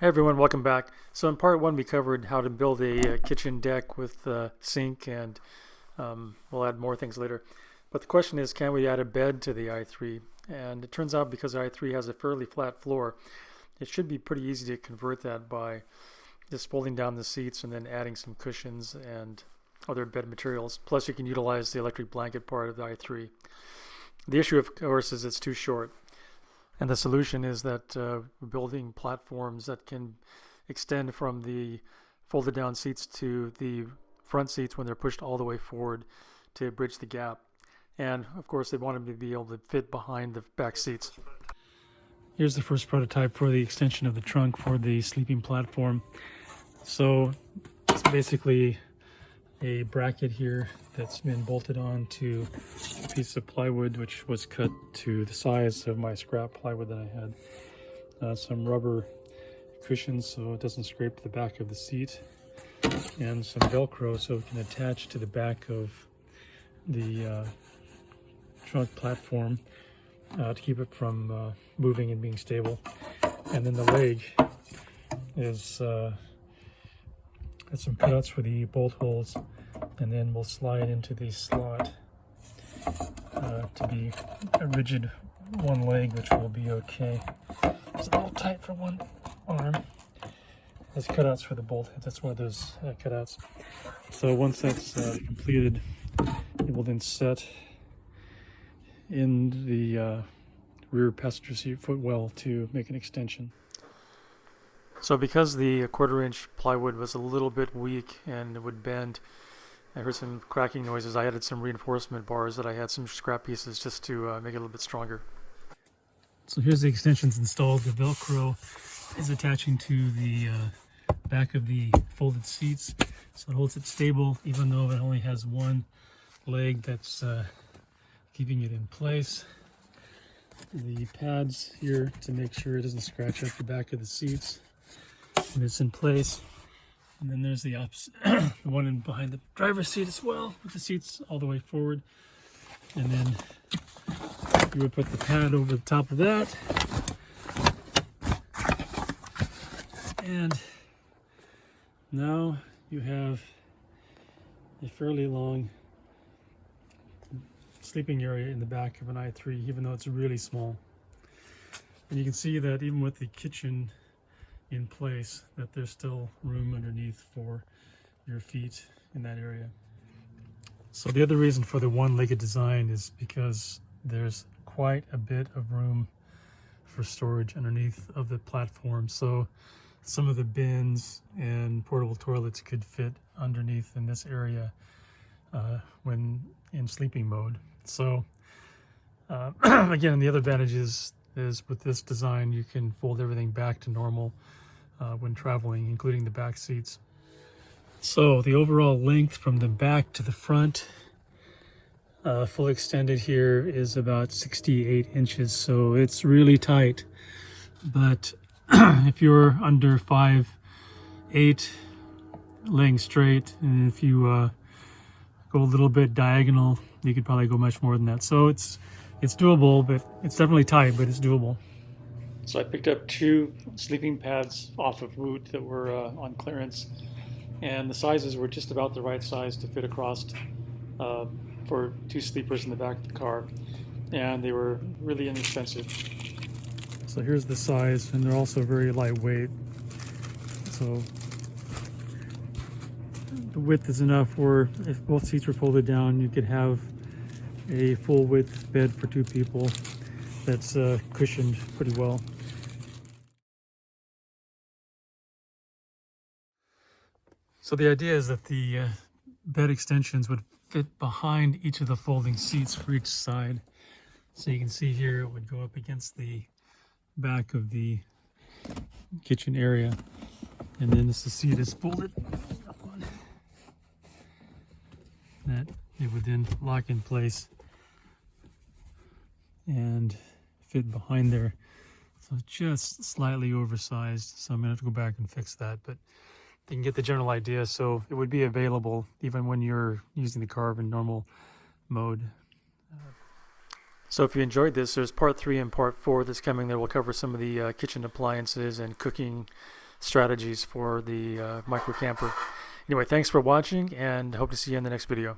Hey everyone, welcome back. So in part one we covered how to build a kitchen deck with sink and we'll add more things later. But the question is, can we add a bed to the i3? And it turns out because the i3 has a fairly flat floor, it should be pretty easy to convert that by just folding down the seats and then adding some cushions and other bed materials. Plus you can utilize the electric blanket part of the i3. The issue of course is it's too short. And the solution is that we're building platforms that can extend from the folded down seats to the front seats when they're pushed all the way forward to bridge the gap. And of course they want them to be able to fit behind the back seats. Here's the first prototype for the extension of the trunk for the sleeping platform. So it's basically a bracket here that's been bolted on to a piece of plywood which was cut to the size of my scrap plywood that I had. Some rubber cushions so it doesn't scrape the back of the seat, and some Velcro so it can attach to the back of the trunk platform to keep it from moving and being stable. And then the leg is has some cutouts for the bolt holes, and then we'll slide into the slot to be a rigid one leg, which will be okay. It's a little tight for one arm. There's cutouts for the bolt head. That's one of those cutouts. So once that's completed, it will then set in the rear passenger seat footwell to make an extension. So because the 1/4-inch plywood was a little bit weak and it would bend, I heard some cracking noises. I added some reinforcement bars that I had some scrap pieces just to make it a little bit stronger. So here's the extensions installed. The Velcro is attaching to the back of the folded seats, so it holds it stable even though it only has one leg that's keeping it in place. The pads here to make sure it doesn't scratch up the back of the seats, and it's in place. And then there's the opposite, the one in behind the driver's seat as well, with the seats all the way forward. And then you would put the pad over the top of that. And now you have a fairly long sleeping area in the back of an i3, even though it's really small. And you can see that even with the kitchen in place, that there's still room underneath for your feet in that area. So the other reason for the one-legged design is because there's quite a bit of room for storage underneath of the platform. So some of the bins and portable toilets could fit underneath in this area when in sleeping mode. So again, the other advantage is with this design you can fold everything back to normal when traveling, including the back seats. So the overall length from the back to the front, full extended here, is about 68 inches. So it's really tight. But if you're under 5'8", laying straight, and if you go a little bit diagonal, you could probably go much more than that. So it's doable, but it's definitely tight, but it's doable. So I picked up 2 sleeping pads off of Woot that were on clearance, and the sizes were just about the right size to fit across for 2 sleepers in the back of the car, and they were really inexpensive. So here's the size, and they're also very lightweight. So the width is enough where if both seats were folded down, you could have a full width bed for 2 people that's cushioned pretty well. So the idea is that the bed extensions would fit behind each of the folding seats for each side. So you can see here it would go up against the back of the kitchen area, and then as the seat is folded up on, that it would then lock in place and fit behind there. So just slightly oversized, so I'm gonna have to go back and fix that, but you can get the general idea. So it would be available even when you're using the car in normal mode. So if you enjoyed this, there's part 3 and part 4 that's coming that will cover some of the kitchen appliances and cooking strategies for the MIcroCamper. Anyway, thanks for watching, and hope to see you in the next video.